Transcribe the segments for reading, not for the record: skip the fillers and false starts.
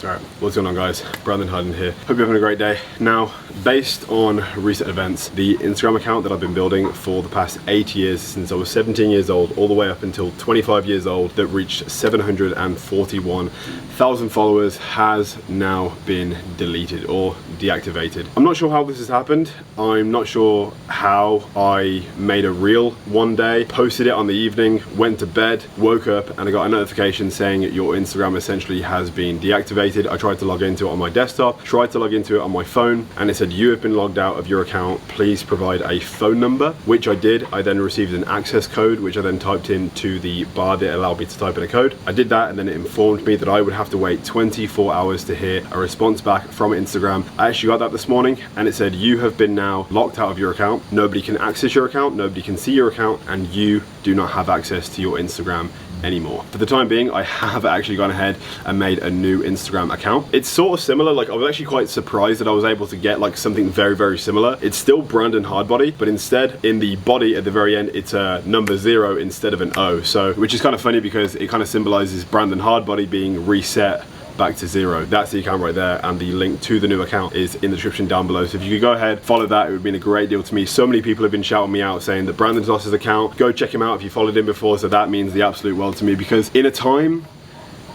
Alright, what's going on guys? Brandon Hudden here. Hope you're having a great day. Now, based on recent events, the Instagram account that I've been building for the past 8 years, since I was 17 years old, all the way up until 25 years old, that reached 741,000 followers, has now been deleted or deactivated. I'm not sure how this has happened. I'm not sure how I made a reel one day, posted it on the evening, went to bed, woke up, and I got a notification saying your Instagram essentially has been deactivated. I tried to log into it on my desktop, tried to log into it on my phone, and it said you have been logged out of your account. Please provide a phone number, which I did. I then received an access code, which I then typed into the bar that allowed me to type in a code. I did that, and then it informed me that I would have to wait 24 hours to hear a response back from Instagram. I actually got that this morning, and it said you have been now locked out of your account. Nobody can access your account, nobody can see your account, and you do not have access to your Instagram anymore. For the time being, I have actually gone ahead and made a new Instagram account. It's sort of similar. Like, I was actually quite surprised that I was able to get like something very, very similar. It's still Brandon Hardbody, but instead in the body at the very end, it's a number 0 instead of an O. So, which is kind of funny because it kind of symbolizes Brandon Hardbody being reset back to 0. That's the account right there, and the link to the new account is in the description down below. So if you could go ahead, follow that, it would mean a great deal to me. So many people have been shouting me out saying that Brandon's lost his account. Go check him out if you followed him before. So that means the absolute world to me, because in a time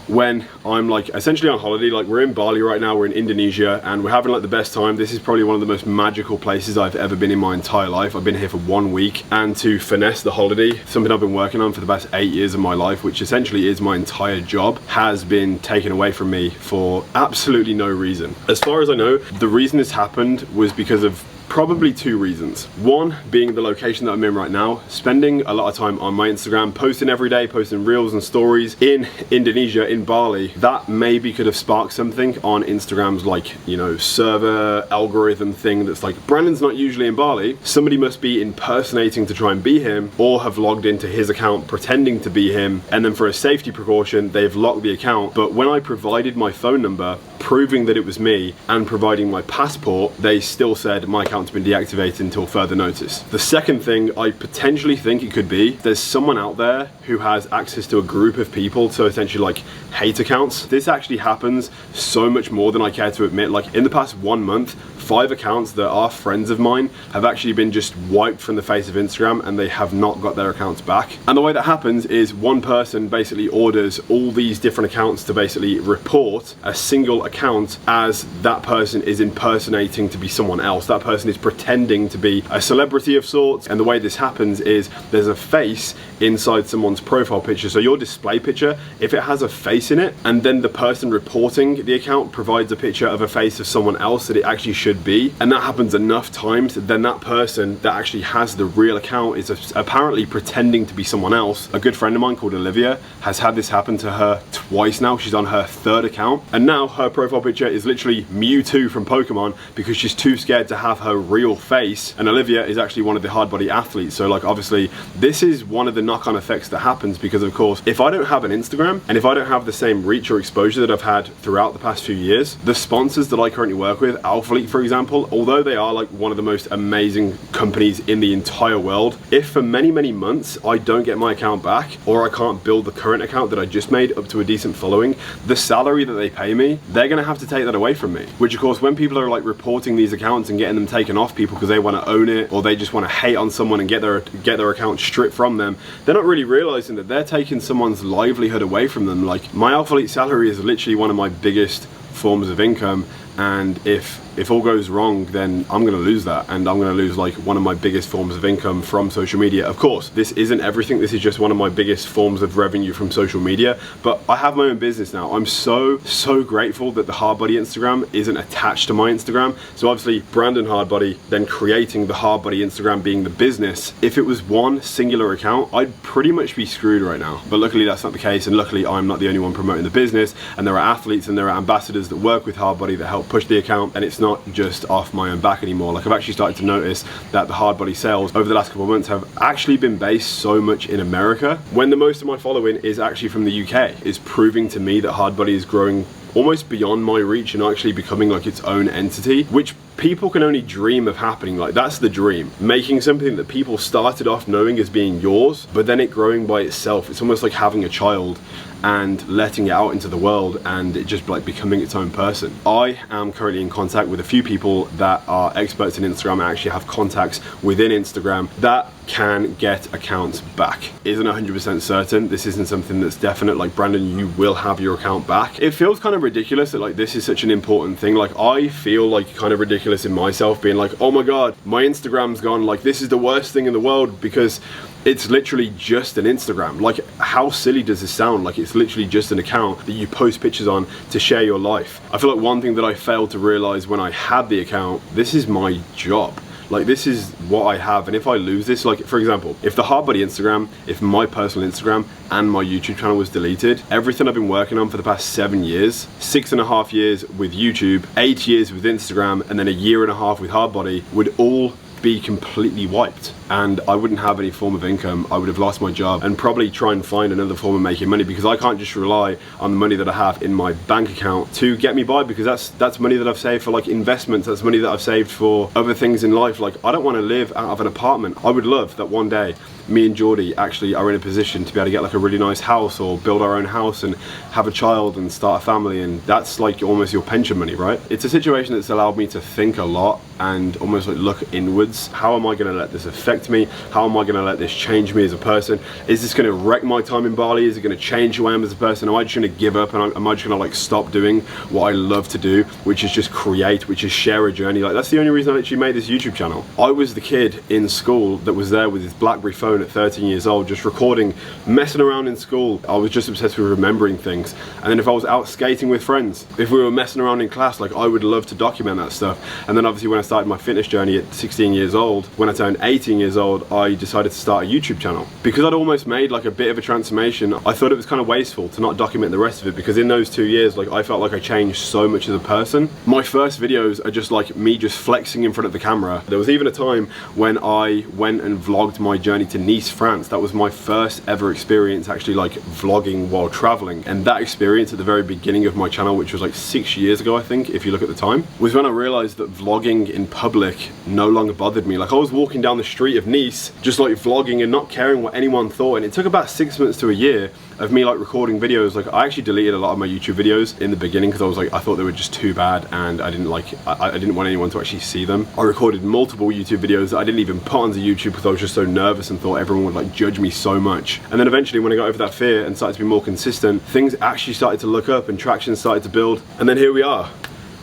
when I'm like essentially on holiday, like we're in Bali right now, we're in Indonesia, and we're having like the best time. This is probably one of the most magical places I've ever been in my entire life. I've been here for 1 week, and to finesse the holiday, something I've been working on for the past 8 years of my life, which essentially is my entire job, has been taken away from me for absolutely no reason. As far as I know, the reason this happened was because of probably 2 reasons. One being the location that I'm in right now, spending a lot of time on my Instagram, posting every day, posting reels and stories in Indonesia, in Bali. That maybe could have sparked something on Instagram's like, you know, server algorithm thing that's like, Brandon's not usually in Bali. Somebody must be impersonating to try and be him, or have logged into his account pretending to be him, and then for a safety precaution, they've locked the account. But when I provided my phone number, proving that it was me, and providing my passport, they still said my account's been deactivated until further notice. The second thing I potentially think it could be, there's someone out there who has access to a group of people, so essentially like hate accounts. This actually happens so much more than I care to admit. Like in the past 1 month, 5 accounts that are friends of mine have actually been just wiped from the face of Instagram, and they have not got their accounts back. And the way that happens is one person basically orders all these different accounts to basically report a single account, as that person is impersonating to be someone else. That person is pretending to be a celebrity of sorts. And the way this happens is there's a face inside someone's profile picture. So your display picture, if it has a face in it, and then the person reporting the account provides a picture of a face of someone else that it actually should be, and that happens enough times, then that person that actually has the real account is apparently pretending to be someone else. A good friend of mine called Olivia has had this happen to her twice now. She's on her 3rd account, and now her profile picture is literally Mewtwo from Pokemon because she's too scared to have her real face. And Olivia is actually one of the Hardbody athletes. So like, obviously this is one of the knock-on effects that happens, because of course, if I don't have an Instagram, and if I don't have the same reach or exposure that I've had throughout the past few years, the sponsors that I currently work with, Alphalete for example, although they are like one of the most amazing companies in the entire world, if for many, many months I don't get my account back, or I can't build the current account that I just made up to a decent following, the salary that they pay me, they're gonna have to take that away from me. Which of course, when people are like reporting these accounts and getting them taken off people because they want to own it, or they just want to hate on someone and get their account stripped from them, they're not really realizing that they're taking someone's livelihood away from them. Like, my Alphalete salary is literally one of my biggest forms of income, and if all goes wrong, then I'm gonna lose that, and I'm gonna lose like one of my biggest forms of income from social media. Of course, this isn't everything. This is just one of my biggest forms of revenue from social media, but I have my own business now. I'm so grateful that the Hardbody Instagram isn't attached to my Instagram. So obviously Brandon Hardbody, then creating the Hardbody Instagram being the business. If it was one singular account, I'd pretty much be screwed right now. But luckily that's not the case, and luckily I'm not the only one promoting the business, and there are athletes and there are ambassadors that work with Hardbody that help push the account, and it's not just off my own back anymore. Like, I've actually started to notice that the Hardbody sales over the last couple of months have actually been based so much in America, when the most of my following is actually from the UK. It's proving to me that Hardbody is growing almost beyond my reach and actually becoming like its own entity, which people can only dream of happening. Like, that's the dream. Making something that people started off knowing as being yours, but then it growing by itself. It's almost like having a child and letting it out into the world and it just like becoming its own person. I am currently in contact with a few people that are experts in Instagram and actually have contacts within Instagram that can get accounts back. Isn't 100% certain. This isn't something that's definite, like, Brandon, you will have your account back. It feels kind of ridiculous that like this is such an important thing. Like, I feel like kind of ridiculous in myself being like, oh my god, my Instagram's gone, like this is the worst thing in the world, because it's literally just an Instagram. Like, how silly does this sound? Like, it's literally just an account that you post pictures on to share your life. I feel like one thing that I failed to realize when I had the account, this is my job. Like, this is what I have, and if I lose this, like, for example, if the Hard Body Instagram, if my personal Instagram and my YouTube channel was deleted, everything I've been working on for the past 7 years, 6.5 years with YouTube, 8 years with Instagram, and then a year and a half with Hard Body would all be completely wiped, and I wouldn't have any form of income. I would have lost my job and probably try and find another form of making money, because I can't just rely on the money that I have in my bank account to get me by, because that's money that I've saved for like investments, that's money that I've saved for other things in life. Like, I don't want to live out of an apartment. I would love that one day me and Geordie actually are in a position to be able to get like a really nice house or build our own house and have a child and start a family, and that's like almost your pension money, right? It's a situation that's allowed me to think a lot and almost like look inwards. How am I going to let this affect me? How am I going to let this change me as a person? Is this going to wreck my time in Bali? Is it going to change who I am as a person? Am I just going to give up, and am I just going to like stop doing what I love to do, which is just create, which is share a journey? Like, that's the only reason I actually made this YouTube channel. I was the kid in school that was there with his BlackBerry phone at 13 years old, just recording, messing around in school. I was just obsessed with remembering things. And then if I was out skating with friends, if we were messing around in class, like, I would love to document that stuff. And then obviously when I started my fitness journey at 16 years old, when I turned 18 years old, I decided to start a YouTube channel. Because I'd almost made like a bit of a transformation, I thought it was kind of wasteful to not document the rest of it, because in those 2 years, like, I felt like I changed so much as a person. My first videos are just like me just flexing in front of the camera. There was even a time when I went and vlogged my journey to Nice, France. That was my first ever experience actually like vlogging while traveling, and that experience at the very beginning of my channel, which was like 6 years ago I think, if you look at the time, was when I realized that vlogging in public no longer bothered me. Like, I was walking down the street of Nice just like vlogging and not caring what anyone thought, and it took about 6 months to a year of me like recording videos. Like, I actually deleted a lot of my YouTube videos in the beginning because I was like, I thought they were just too bad and I didn't want anyone to actually see them. I recorded multiple YouTube videos that I didn't even put onto YouTube because I was just so nervous and thought everyone would like judge me so much. And then eventually when I got over that fear and started to be more consistent, things actually started to look up and traction started to build. And then here we are,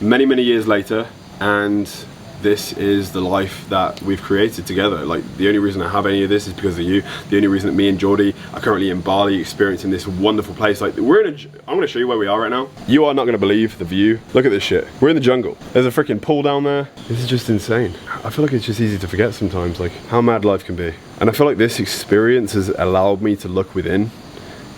many years later, and this is the life that we've created together. Like, the only reason I have any of this is because of you. The only reason that me and Geordie are currently in Bali experiencing this wonderful place. Like, I'm gonna show you where we are right now. You are not gonna believe the view. Look at this shit. We're in the jungle. There's a freaking pool down there. This is just insane. I feel like it's just easy to forget sometimes, like, how mad life can be. And I feel like this experience has allowed me to look within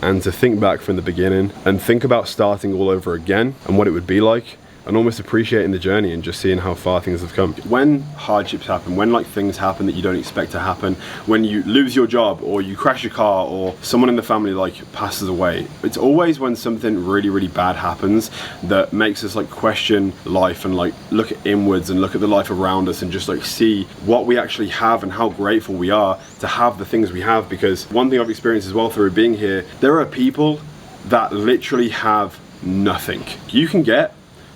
and to think back from the beginning and think about starting all over again and what it would be like, and almost appreciating the journey and just seeing how far things have come. When hardships happen, when like things happen that you don't expect to happen, when you lose your job or you crash your car or someone in the family like passes away, it's always when something really bad happens that makes us like question life and like look inwards and look at the life around us and just like see what we actually have and how grateful we are to have the things we have. Because one thing I've experienced as well through being here, there are people that literally have nothing. You can get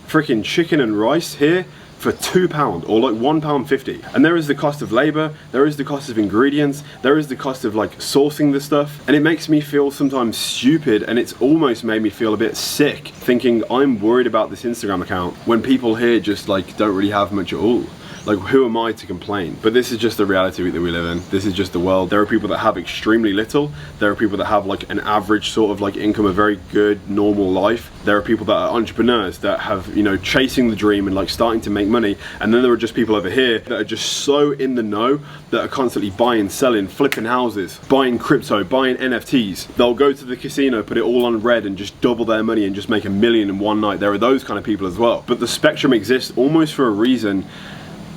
freaking chicken and rice here for £2 or like £1.50, and there is the cost of labor, there is the cost of ingredients, there is the cost of like sourcing the stuff, and it makes me feel sometimes stupid, and it's almost made me feel a bit sick thinking I'm worried about this Instagram account when people here just like don't really have much at all. Like, who am I to complain? But this is just the reality that we live in. This is just the world. There are people that have extremely little. There are people that have like an average sort of like income, a very good, normal life. There are people that are entrepreneurs that have, you know, chasing the dream and like starting to make money. And then there are just people over here that are just so in the know that are constantly buying, selling, flipping houses, buying crypto, buying NFTs. They'll go to the casino, put it all on red and just double their money and just make $1 million in one night. There are those kind of people as well. But the spectrum exists almost for a reason.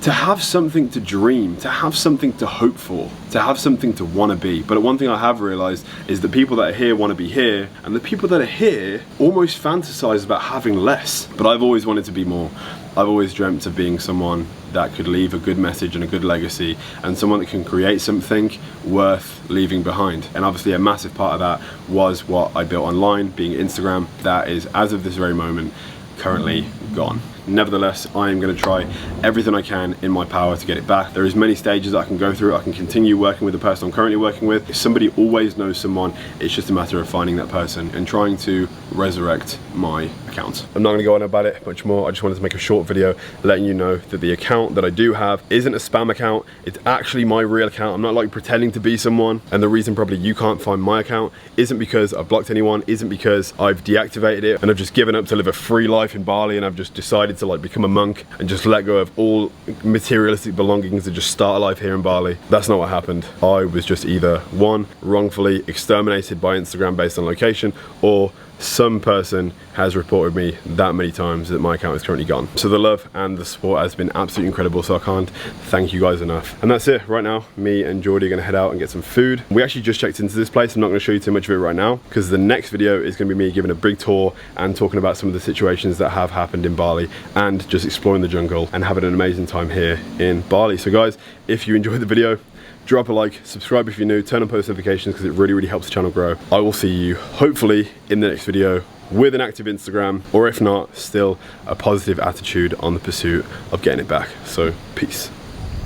To have something to dream, to have something to hope for, to have something to want to be. But one thing I have realized is the people that are here want to be here, and the people that are here almost fantasize about having less. But I've always wanted to be more. I've always dreamt of being someone that could leave a good message and a good legacy, and someone that can create something worth leaving behind. And obviously a massive part of that was what I built online, being Instagram. That is, as of this very moment, currently gone. Nevertheless, I am going to try everything I can in my power to get it back. There is many stages I can go through. I can continue working with the person I'm currently working with. If somebody always knows someone, it's just a matter of finding that person and trying to resurrect my account. I'm not going to go on about it much more. I just wanted to make a short video letting you know that the account that I do have isn't a spam account. It's actually my real account. I'm not like pretending to be someone. And the reason probably you can't find my account isn't because I've blocked anyone, isn't because I've deactivated it and I've just given up to live a free life in Bali and I've just decided to like become a monk and just let go of all materialistic belongings and just start a life here in Bali. That's not what happened. I was just either one, wrongfully exterminated by Instagram based on location, or some person has reported me that many times that my account is currently gone. So the love and the support has been absolutely incredible, so I can't thank you guys enough. And that's it. Right now, me and Geordie are gonna head out and get some food. We actually just checked into this place. I'm not gonna show you too much of it right now because the next video is gonna be me giving a big tour and talking about some of the situations that have happened in Bali and just exploring the jungle and having an amazing time here in Bali. So guys, if you enjoyed the video, drop a like, subscribe if you're new, turn on post notifications because it really helps the channel grow. I will see you hopefully in the next video with an active Instagram, or if not, still a positive attitude on the pursuit of getting it back. So peace.